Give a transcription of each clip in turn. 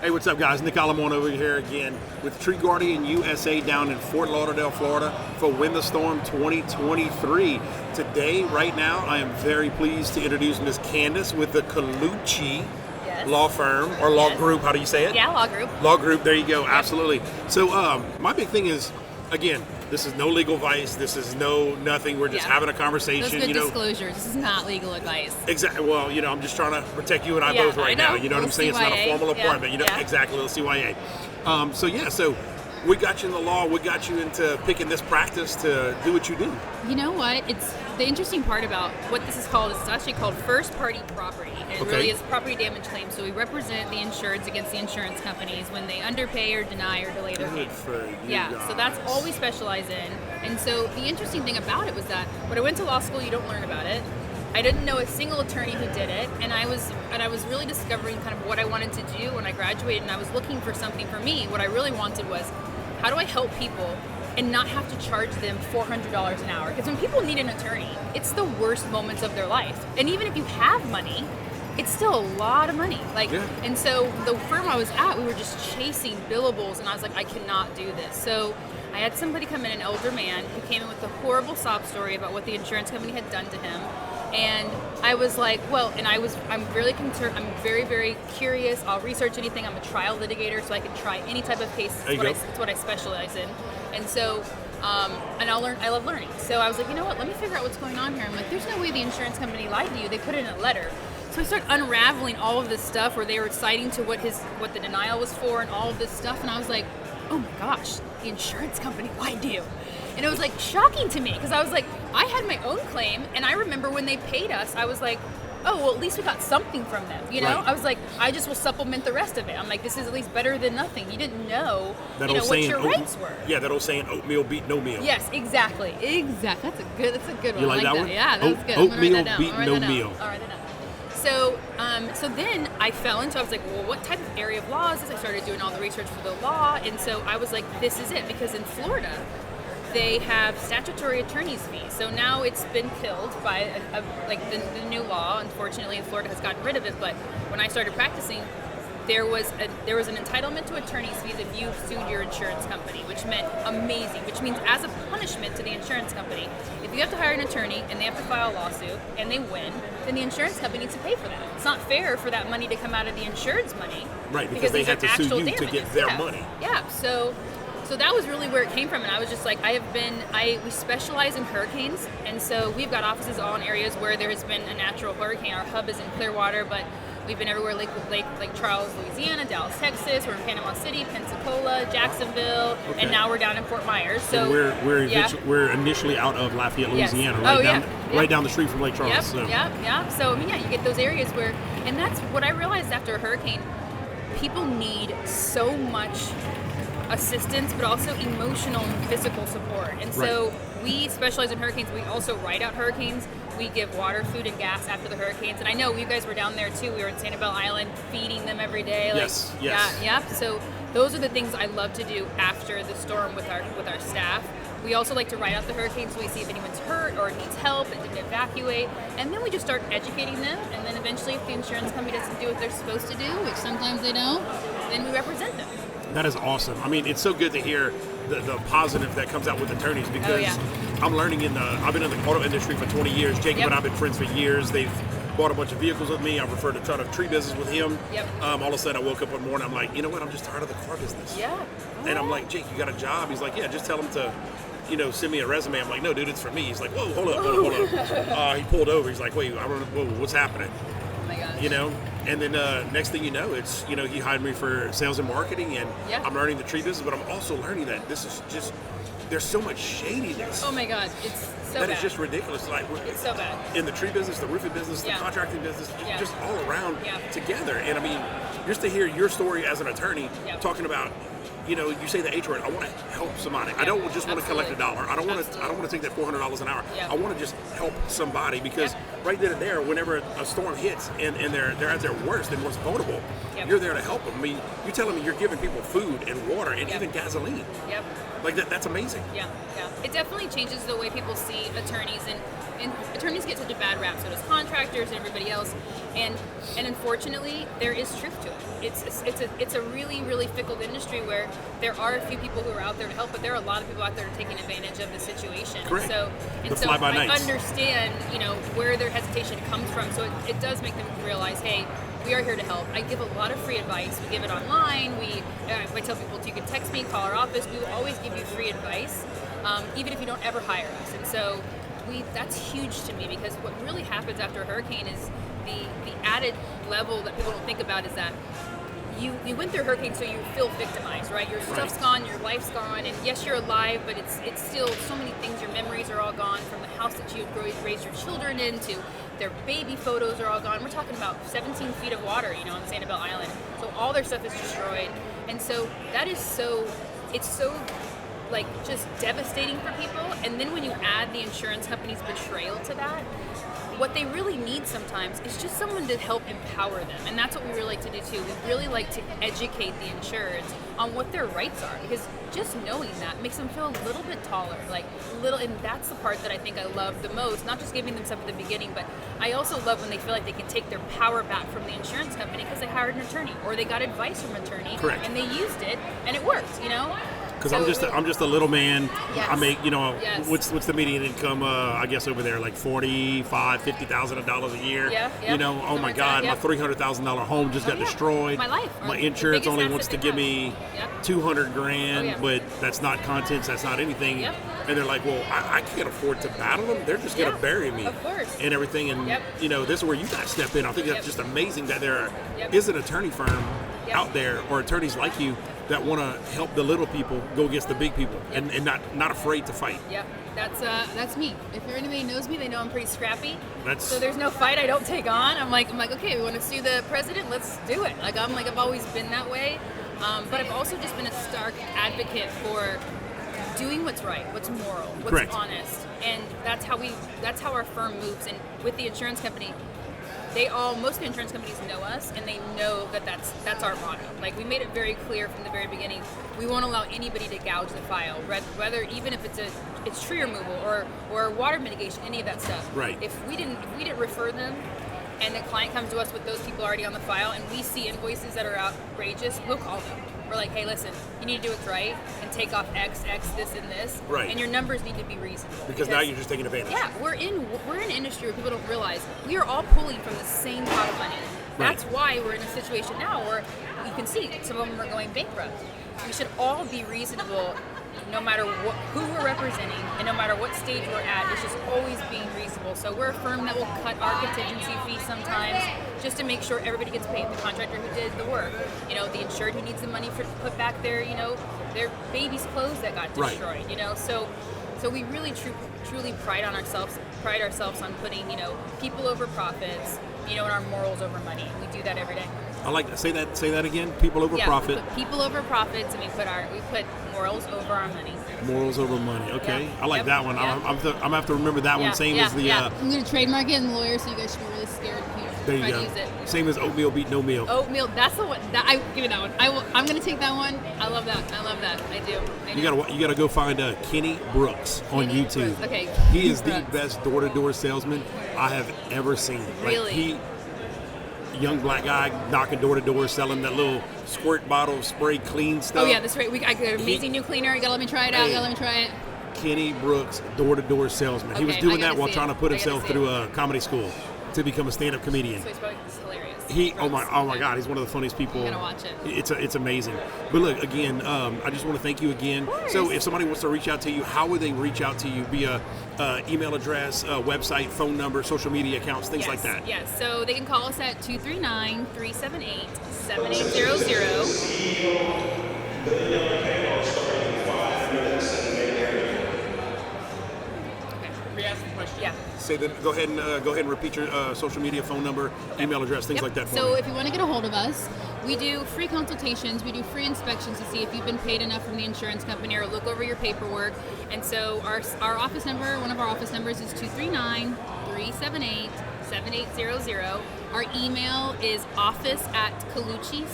Hey, what's up, guys? Nick Alamon over here again with Tree Guardian USA down in Fort Lauderdale, Florida for Win the Storm 2023. Today, right now, I am very pleased to introduce Miss Candice with the Colucci Law Firm, or Law Group. How do you say it? Yeah, Law Group. Law Group, there you go, absolutely. So my big thing is, again, this is no legal advice. This is nothing. We're just having a conversation. Those good disclosures. This is not legal advice. Exactly. Well, I'm just trying to protect you and I both right now. You know what I'm saying? It's not a formal appointment. Exactly. Little CYA. So we got you in the law. We got you into picking this practice to do what you do. You know what? It's the interesting part about what this is called. It's actually called first-party property. It really is property damage claims. So we represent the insureds against the insurance companies when they underpay or deny or delay their payments. So that's all we specialize in. And so the interesting thing about it was that when I went to law school, you don't learn about it. I didn't know a single attorney who did it, and I was really discovering kind of what I wanted to do when I graduated, and I was looking for something for me. What I really wanted was, how do I help people and not have to charge them $400 an hour? Because when people need an attorney, it's the worst moments of their life. And even if you have money, it's still a lot of money. And so the firm I was at, we were just chasing billables, and I was like, I cannot do this. So I had somebody come in, an older man, who came in with a horrible sob story about what the insurance company had done to him. And I was like, I'm really concerned. I'm very, very curious. I'll research anything. I'm a trial litigator, so I can try any type of case. It's what I specialize in. And so, and I'll learn. I love learning. So I was like, you know what? Let me figure out what's going on here. I'm like, there's no way the insurance company lied to you. They put it in a letter. So I started unraveling all of this stuff where they were citing to what the denial was for and all of this stuff. And I was like, oh my gosh, the insurance company lied to you. And it was like shocking to me because I was like, I had my own claim, and I remember when they paid us, I was like, oh, well, at least we got something from them, I was like, I just will supplement the rest of it. I'm like, this is at least better than nothing. You didn't know, what your rights were. Yeah, that old saying, oatmeal beat no meal. Yes, exactly. That's a good one. You like that one? Yeah, that was good. Oatmeal beat no meal. I'll write that down. So then I fell into, I was like, well, what type of area of law is this? I started doing all the research for the law, and so I was like, this is it, because in Florida, they have statutory attorney's fees. So now it's been killed by the new law. Unfortunately, Florida has gotten rid of it. But when I started practicing, there was an entitlement to attorney's fees if you sued your insurance company, which means as a punishment to the insurance company, if you have to hire an attorney and they have to file a lawsuit and they win, then the insurance company needs to pay for that. It's not fair for that money to come out of the insured's money. Right, because they had to sue you to get their money. Yeah, so that was really where it came from, and I was just like, we specialize in hurricanes, and so we've got offices all in areas where there has been a natural hurricane. Our hub is in Clearwater, but we've been everywhere, Lake Charles, Louisiana, Dallas, Texas, we're in Panama City, Pensacola, Jacksonville, and now we're down in Fort Myers. So we're initially out of Lafayette, Louisiana, right down the street from Lake Charles. Yep. So you get those areas where, and that's what I realized after a hurricane, people need so much assistance, but also emotional and physical support. And so we specialize in hurricanes. We also ride out hurricanes. We give water, food, and gas after the hurricanes. And I know you guys were down there too. We were in Sanibel Island feeding them every day. Yes. So those are the things I love to do after the storm with our staff. We also like to ride out the hurricanes so we see if anyone's hurt or needs help and didn't evacuate. And then we just start educating them. And then eventually, if the insurance company doesn't do what they're supposed to do, which sometimes they don't, then we represent them. That is awesome. I mean, it's so good to hear the positive that comes out with attorneys, because I'm learning I've been in the auto industry for 20 years. Jacob and I have been friends for years. They've bought a bunch of vehicles with me. I've referred to ton of tree business with him. All of a sudden, I woke up one morning, I'm like, you know what? I'm just tired of the car business. And I'm like, Jake, you got a job? He's like, yeah, just tell him to, send me a resume. I'm like, no, dude, it's for me. He's like, whoa, hold up. He pulled over. He's like, wait, what's happening? Oh my gosh. And then next thing you know, it's, he hired me for sales and marketing, and I'm learning the tree business, but I'm also learning that this is just, there's so much shadiness. Oh my God, it's so bad. That is just ridiculous. It's so bad. In the tree business, the roofing business, the contracting business, just all around together. And I mean, just to hear your story as an attorney talking about you say the H word. I want to help somebody. I don't just want to collect $1. I don't want to take that $400 an hour. Yep. I want to just help somebody because right then and there, whenever a storm hits and they're at their worst and most vulnerable, you're there to help them. I mean, you're telling me you're giving people food and water and even gasoline. Yep. Like that's amazing. Yeah. It definitely changes the way people see attorneys, and attorneys get such a bad rap. So does contractors and everybody else. And unfortunately, there is truth to it. It's a really, really fickle industry where there are a few people who are out there to help, but there are a lot of people out there taking advantage of the situation. Correct. And so I understand, where their hesitation comes from. So it does make them realize, hey, we are here to help. I give a lot of free advice. We give it online. I tell people you can text me, call our office. We will always give you free advice, even if you don't ever hire us. And so that's huge to me because what really happens after a hurricane is the added level that people don't think about is that you went through a hurricane, so you feel victimized, right? Your stuff's gone, your life's gone, and yes, you're alive, but it's still so many things. Your memories are all gone from the house that you raised your children in to their baby photos are all gone. We're talking about 17 feet of water, on Sanibel Island. So all their stuff is destroyed, and so that is it's so just devastating for people. And then when you add the insurance company's betrayal to that, what they really need sometimes is just someone to help empower them. And that's what we really like to do too. We really like to educate the insureds on what their rights are, because just knowing that makes them feel a little bit taller, and that's the part that I think I love the most, not just giving them stuff at the beginning, but I also love when they feel like they can take their power back from the insurance company because they hired an attorney or they got advice from an attorney. Correct. And they used it and it worked, Because I'm just a little man. Yes. I make what's the median income? I guess over there like $50,000 a year. Yeah. Oh my God, my $300,000 home just got destroyed. My life. My insurance only wants to give me $200,000, but that's not contents. That's not anything. Yep. And they're like, well, I can't afford to battle them. They're just gonna bury me. Of course. And everything. And this is where you guys step in. I think that's just amazing that there is an attorney firm out there or attorneys like you that want to help the little people go against the big people and not afraid to fight. Yep, that's me. If anybody knows me, they know I'm pretty scrappy. So there's no fight I don't take on. I'm like, okay, we want to sue the president, let's do it. I've always been that way. But I've also just been a stark advocate for doing what's right, what's moral, what's Correct. honest. And that's how our firm moves. And with the insurance company, most of the insurance companies know us, and they know that that's our motto. We made it very clear from the very beginning. We won't allow anybody to gouge the file, whether even if it's tree removal or water mitigation, any of that stuff. Right. If we didn't refer them, and the client comes to us with those people already on the file, and we see invoices that are outrageous, we'll call them. We're like, hey, listen, you need to do what's right and take off X, this, and this. Right. And your numbers need to be reasonable. Because now you're just taking advantage. Yeah, we're in an industry where people don't realize we are all pulling from the same pot of money. That's why we're in a situation now where you can see some of them are going bankrupt. We should all be reasonable, no matter who we're representing and no matter what stage we're at. It's just always being reasonable. So we're a firm that will cut our contingency fee sometimes just to make sure everybody gets paid. The contractor who did the work, the insured who needs the money to put back their baby's clothes that got destroyed. So we really truly pride ourselves on putting people over profits, and our morals over money. We do that every day. I like that. Say that again. People over profit. We put people over profits, and we put morals over our money. Morals over money. Okay, Yep. I like that one. Yep. I'm gonna have to remember that one. Same as the. I'm gonna trademark it in lawyer, so you guys should be really scared if you There you try go. to use it. Same as oatmeal beat no meal. Oatmeal. That's the one. Give me that one. I'm gonna take that one. I love that. I do. You gotta go find Kenny Brooks on Kenny YouTube. Brooks. Okay. He is the Brooks. best door-to-door salesman I have ever seen. Really? Young black guy knocking door to door, selling that little squirt bottle spray clean stuff. Oh yeah, that's right. I got an amazing new cleaner. You gotta let me try it out. You gotta let me try it. Kenny Brooks, door to door salesman. He was Okay, doing I that gotta while see trying it. to put I gotta himself see through a comedy school to become a stand-up comedian. So he's hilarious. Oh my God, he's one of the funniest people. You gotta watch it. It's amazing. But look, again, I just want to thank you again. So if somebody wants to reach out to you, how would they reach out to you? Via email address, website, phone number, social media accounts, things like that. Yes, so they can call us at 239-378-7800. Yeah. Say that. Go ahead and repeat your social media, phone number, email address, things like that. For So me. if you want to get a hold of us, We do free consultations. We do free inspections to see if you've been paid enough from the insurance company or look over your paperwork. And so our office number, one of our office numbers is 239-378-7800. Our email is office@Colucci,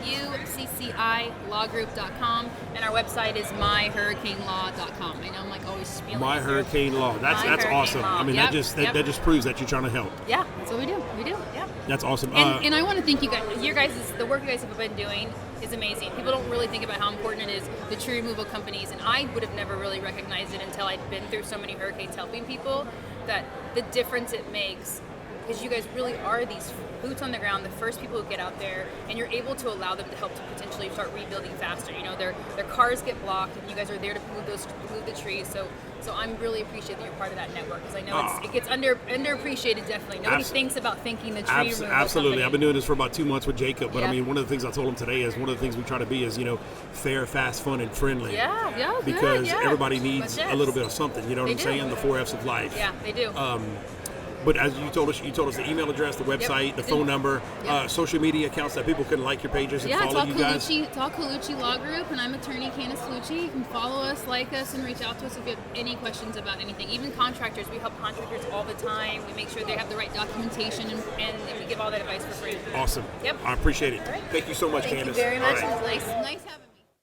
COLUCCI lawgroup.com, and our website is myhurricanelaw.com. I know I'm like always spelling. My Hurricane Law. That's Hurricane awesome. Law. I mean, Yep, that just proves that you're trying to help. Yeah, that's what we do. We do. Yep. That's awesome. And I want to thank you guys. The work you guys have been doing is amazing. People don't really think about how important it is, the tree removal companies, and I would have never really recognized it until I'd been through so many hurricanes helping people, that the difference it makes, because you guys really are these boots on the ground, the first people who get out there, and you're able to allow them to help to potentially start rebuilding faster. You know, their cars get blocked, and you guys are there to move the trees. So I'm really appreciative that you're part of that network, because I know it gets underappreciated. Definitely, nobody thinks about thanking the tree removal Absolutely. company. I've been doing this for about 2 months with Jacob, but Yeah. I mean, one of the things I told him today is one of the things we try to be is, fair, fast, fun, and friendly. Yeah, Because good, yeah. everybody needs But yes. a little bit of something. You know what They I'm do. saying? The 4 F's of life. Yeah, they do. But as you told us the email address, the website, the phone number, Yep. Social media accounts that people can like your pages and Yeah, it's follow all you guys. Colucci. It's all Colucci Law Group, and I'm attorney Candice Colucci. You can follow us, like us, and reach out to us if you have any questions about anything. Even contractors, we help contractors all the time. We make sure they have the right documentation, and we give all that advice for free. Awesome. Yep. I appreciate it. All right. Thank you so much, Thank Candice. you very much. All right. It was nice. Nice